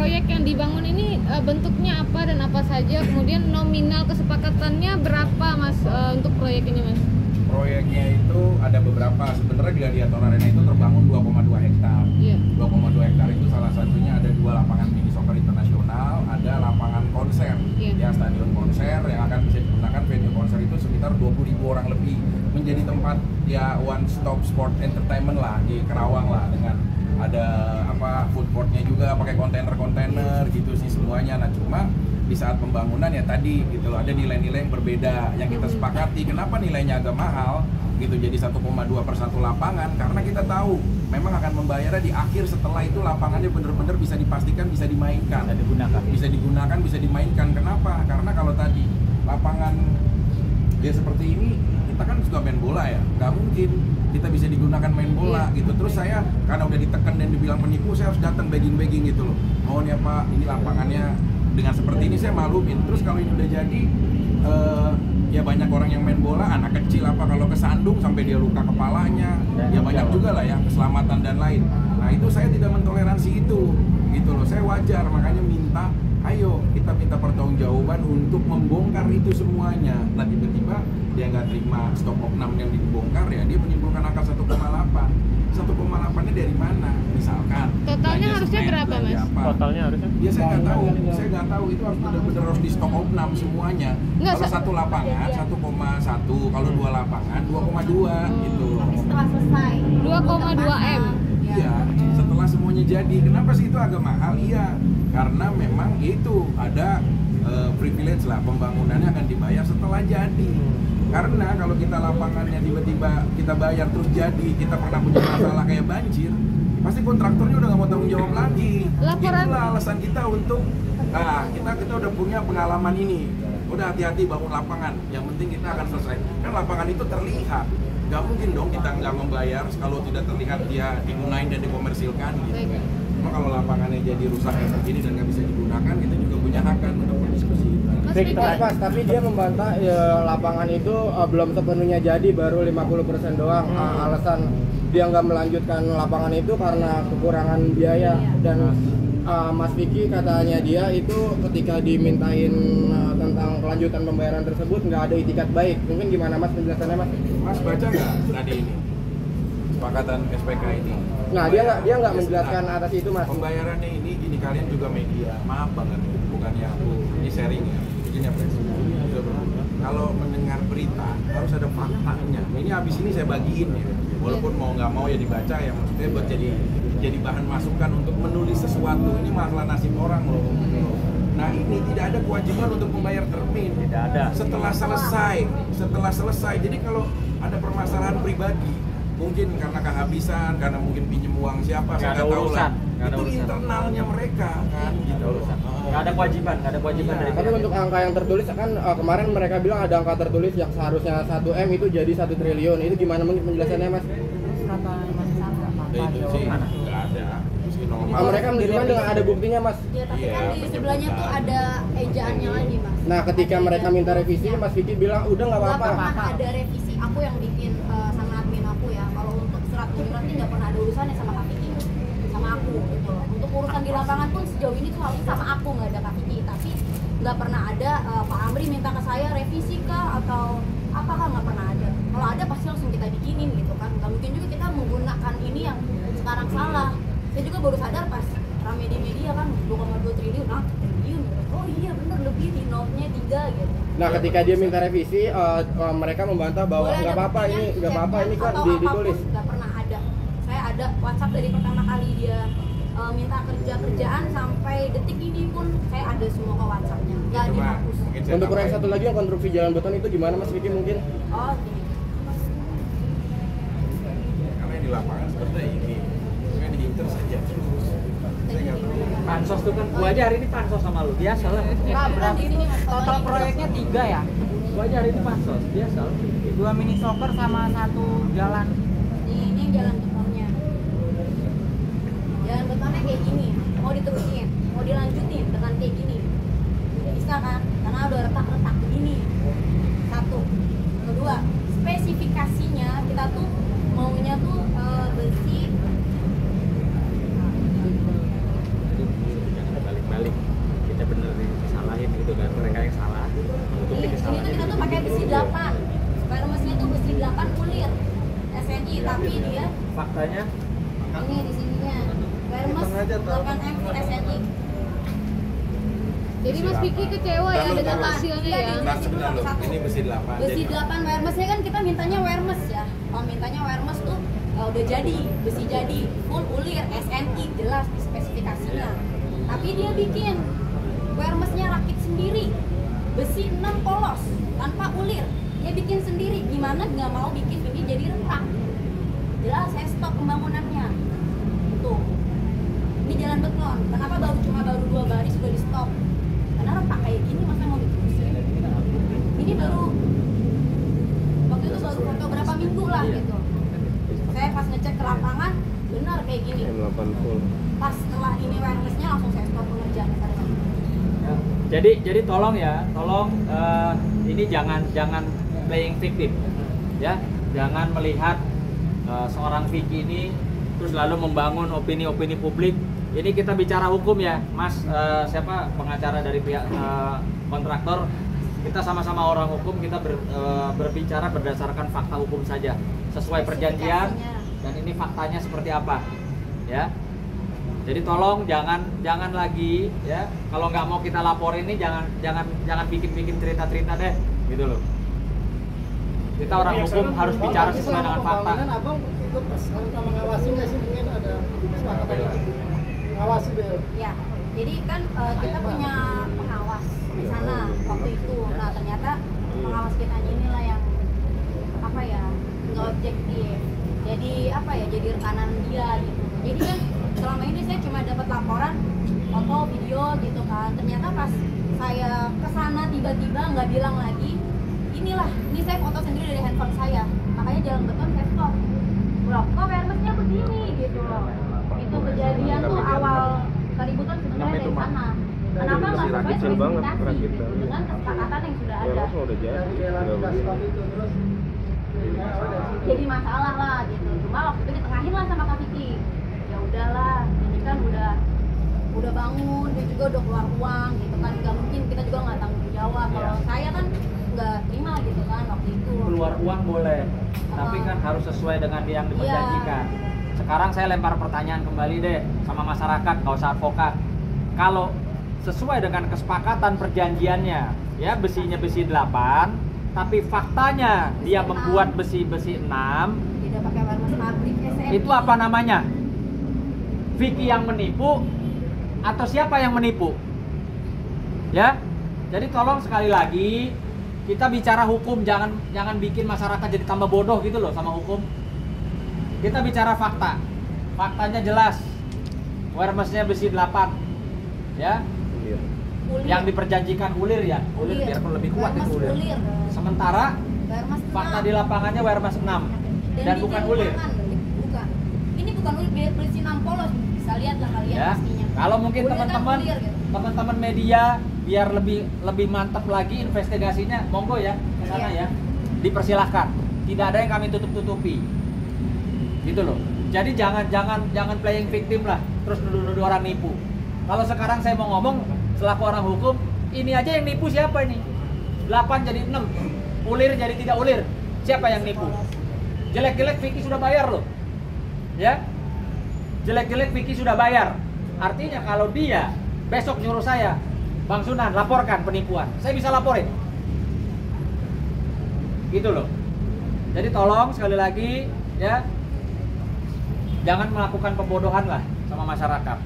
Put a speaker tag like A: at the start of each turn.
A: proyek yang dibangun ini bentuknya apa dan apa saja, kemudian nominal kesepakatannya berapa Mas untuk proyek ini Mas?
B: Proyeknya itu ada beberapa, sebenarnya Gladiator Arena itu terbangun 2,2 hektar.
A: Iya.
B: 2,2 hektar itu salah satunya ada 2 lapangan mini soccer internasional, ada lapangan konser, ya stadion konser yang akan bisa digunakan. Venue konser itu sekitar 20.000 orang lebih, menjadi tempat ya one stop sport entertainment lah di Kerawang lah, dengan ada food courtnya juga, pakai kontainer gitu sih semuanya. Nah cuma di saat pembangunan ya tadi gitu loh, ada nilai-nilai yang berbeda yang kita sepakati. Kenapa nilainya agak mahal gitu, jadi 1,2 per satu lapangan, karena kita tahu memang akan membayarnya di akhir, setelah itu lapangannya bener-bener bisa dipastikan bisa dimainkan, bisa dimainkan. Kenapa? Karena kalau tadi lapangan dia seperti ini, kita kan suka main bola ya, nggak mungkin kita bisa digunakan main bola gitu. Terus saya karena udah ditekan dan dibilang penipu, saya harus datang begging gitu loh, mohon ya Pak, ini lapangannya dengan seperti ini saya malumin. Terus kalau ini udah jadi ya banyak orang yang main bola, anak kecil kalau kesandung sampai dia luka kepalanya, ya banyak juga lah ya keselamatan dan lain. Nah itu saya tidak mentoleransi itu gitu loh. Saya wajar, makanya minta ayo kita minta pertanggungjawaban untuk membongkar itu semuanya. Nah tiba-tiba dia nggak terima stop oknum yang dibongkar, ya dia menyimpulkan angka 1,8 nya dari mana misalkan
A: totalnya harusnya berapa Mas?
C: Totalnya harusnya
B: ya saya nggak tahu itu harus benar-benar harus di stop oknum semuanya. Kalau satu lapangan 1,1, kalau 2 lapangan 2,2 gitu.
D: Setelah selesai
A: 2,2 M.
B: Iya, setelah semuanya jadi. Kenapa sih itu agak mahal? Iya, karena memang itu ada privilege lah, pembangunannya akan dibayar setelah jadi. Karena kalau kita lapangannya tiba-tiba kita bayar terus jadi, kita pernah punya masalah kayak banjir, pasti kontraktornya udah nggak mau tanggung jawab lagi. Itulah alasan kita untuk kita udah punya pengalaman ini, udah hati-hati bangun lapangan, yang penting kita akan selesai. Kan lapangan itu terlihat, nggak mungkin dong kita nggak membayar kalau tidak terlihat dia digunain dan dikomersilkan gitu. Cuma kalau lapangannya jadi rusak kayak begini dan nggak bisa digunakan, kita juga punya hak kan untuk berdiskusi.
E: Mas, tapi dia membantah ya, lapangan itu belum sepenuhnya jadi, baru 50% doang. Alasan dia nggak melanjutkan lapangan itu karena kekurangan biaya. Dan Mas Vicky katanya dia itu ketika dimintain tentang kelanjutan pembayaran tersebut nggak ada itikat baik. Mungkin gimana Mas penjelasannya Mas?
B: Mas baca nggak tadi ini kesepakatan SPK ini?
E: Nah dia nggak menjelaskan atas itu Mas.
B: Pembayarannya ini gini, kalian juga media, maaf banget bukannya aku ini sharing ya. Begini ya Presiden, kalau mendengar berita harus ada faktanya. Ini habis ini saya bagiin ya, walaupun mau nggak mau ya dibaca ya, maksudnya buat jadi bahan masukan untuk menulis sesuatu. Ini masalah nasib orang loh. Nah ini tidak ada kewajiban untuk membayar termin.
C: Tidak ada.
B: Setelah selesai. Jadi kalau ada permasalahan pribadi, mungkin karena kehabisan, karena mungkin pinjem uang siapa, saya nggak tahu lah. Itu internalnya mereka kan, gitu loh.
C: Nggak ada kewajiban dari.
E: Tapi untuk angka yang tertulis kan kemarin mereka bilang ada angka tertulis yang seharusnya 1 M itu jadi 1 triliun. Itu gimana penjelasannya Mas?
B: Itu sih nggak ada.
E: Mereka menunjukkan dengan ada buktinya Mas.
D: Ya, tapi kan di sebelahnya tuh ada ejaannya lagi Mas.
E: Nah ketika mereka minta revisi, Mas Vicky bilang udah nggak apa-apa.
D: Nggak pernah ada revisi, aku yang bikin sama admin aku ya. Kalau untuk surat tuntutan nggak pernah ada urusannya sama Kak Vicky, sama aku gitu. Untuk urusan di lapangan pun sejauh ini tuh harusnya sama aku, nggak ada Kak Vicky. Tapi nggak pernah ada Pak Amri minta ke saya revisi kah atau apakah, nggak pernah ada. Kalau ada pasti langsung kita bikinin gitu kan. Nggak mungkin juga kita menggunakan ini yang sekarang salah. Saya juga baru sadar pas rame di media kan 2,2 triliun, triliun. Oh iya bener, lebih di notnya 3 gitu.
E: Nah ketika dia minta revisi, mereka membantah bahwa nggak apa-apa ini kan ditulis.
D: Nggak pernah ada. Saya ada WhatsApp dari pertama kali dia minta kerjaan sampai detik ini pun saya ada semua ke WhatsAppnya. Nggak dihapus.
E: Untuk proyek satu lagi yang konstruksi jalan beton itu gimana Mas Vicky mungkin?
D: Oh gini.
B: Karena di lapangan seperti ini, kan diinter saja terus. Saya nggak tahu.
C: Pansos tuh kan, gua aja hari ini pansos sama lu, biasa lah.
F: Nah, berarti total proyeknya 3 ya?
C: Gua aja hari ini pansos, biasa lah.
F: 2 mini soccer sama 1 jalan.
D: Ini jalan betonnya. Jalan betonnya kayak gini, mau diterusin, mau dilanjutin dengan kayak gini. Bisa kan? Karena udah retak-retak begini. 1. Kedua, spesifikasinya kita tuh maunya tuh besi 8M full SNI.
A: Jadi Mas Vicky kecewa ya
B: Lalu,
A: dengan
B: lalu.
A: hasilnya
D: Iya,
A: ya.
D: di-
B: Nah, sebentar loh, ini besi 8.
D: Besi 8 wirelessnya kan kita mintanya wireless ya. Kalau mintanya wireless tuh udah jadi, besi jadi, full ulir, SNI jelas di spesifikasinya. Tapi dia bikin wirelessnya rakit sendiri, besi 6 polos tanpa ulir. Dia bikin sendiri, gimana nggak mau bikin ini jadi retak. Jelas saya stop pembangunannya. Tuh, ini jalan beton. Kenapa cuma baru 2 baris sudah di stop? Karena retak kayak gini masa mau diterusin? Ini baru waktu itu baru foto berapa minggu lah gitu. Saya pas ngecek ke lapangan benar kayak gini. Pas setelah ini wirelessnya langsung saya stop pengerjaan pada saat itu.
C: Jadi tolong ini jangan playing victim, ya. Jangan melihat seorang Vicky ini terus lalu membangun opini-opini publik. Ini kita bicara hukum ya, Mas. Siapa pengacara dari pihak kontraktor? Kita sama-sama orang hukum, kita berbicara berdasarkan fakta hukum saja, sesuai perjanjian. Dan ini faktanya seperti apa, ya. Jadi tolong jangan lagi ya, kalau nggak mau kita laporin ini jangan bikin cerita-cerita deh, gitu loh. Kita orang hukum harus bicara sesuai dengan fakta.
E: Abang ikut serta mengawasi nggak sih, mungkin ada kesepakatan itu? Mengawasi deh.
D: Ya, jadi kan kita punya pengawas di sana waktu itu. Nah ternyata pengawas kita inilah yang apa ya, nggak objektif. Jadi apa ya, jadi rekanan dia gitu. Jadi kan selama ini saya cuma dapat laporan foto, video gitu kan. Ternyata pas saya kesana tiba-tiba nggak bilang lagi. Inilah, ini saya foto sendiri dari handphone saya. Makanya jalan beton saya stop. Loh, kok wirelessnya begini gitu loh. Itu kejadian tuh awal keributan sebenarnya dari sana. Kenapa nggak sesuai spesifikasi gitu, dengan kesepakatan yang sudah ada. Jadi masalah lah gitu. Cuma waktu itu ditengahin lah sama Kak Vicky. Ya udahlah, ini kan udah bangun, dia juga udah keluar uang gitu kan. Nggak mungkin kita juga nggak tanggung jawab. Kalau saya kan nggak terima gitu kan waktu itu.
C: Keluar uang boleh, tapi kan harus sesuai dengan yang diperjanjikan. Sekarang saya lempar pertanyaan kembali deh sama masyarakat, nggak usah advokat. Kalau sesuai dengan kesepakatan perjanjiannya, ya besinya besi 8, tapi faktanya dia membuat besi 6,
D: Tidak pakai wireless pabrik SNI.
C: itu apa namanya? Vicky yang menipu atau siapa yang menipu? Ya, jadi tolong sekali lagi kita bicara hukum, jangan bikin masyarakat jadi tambah bodoh gitu loh sama hukum. Kita bicara fakta, faktanya jelas. Wirelessnya besi 8, ya.
D: Ulir.
C: Yang diperjanjikan ulir ya, ulir biarpun lebih kuat itu
D: Wireless
C: ulir.
D: ulir.
C: Sementara
D: Wireless
C: fakta
D: 6.
C: di lapangannya wireless 6 dan bukan ulir.
D: Bukan. Ini bukan ulir, besi 6 polos. Bisa lihat lah kalian
C: Ya,
D: pastinya.
C: kalau mungkin
D: Ulir kan
C: teman-teman
D: ulir, gitu.
C: teman-teman media biar lebih mantap lagi investigasinya, monggo ya ke sana
D: Iya.
C: ya, dipersilahkan. Tidak ada yang kami tutup-tutupi, gitu loh. Jadi jangan playing victim lah, terus nuduh-nuduh orang nipu. Kalau sekarang saya mau ngomong selaku orang hukum, ini aja yang nipu siapa ini? 8 jadi 6, ulir jadi tidak ulir, siapa yang nipu? Jelek-jelek Vicky sudah bayar loh, ya. Jelek-jelek Vicky sudah bayar. Artinya kalau dia besok nyuruh saya, Bang Sunan laporkan penipuan, saya bisa laporin. Gitu loh. Jadi tolong sekali lagi ya, jangan melakukan pembodohan lah sama masyarakat.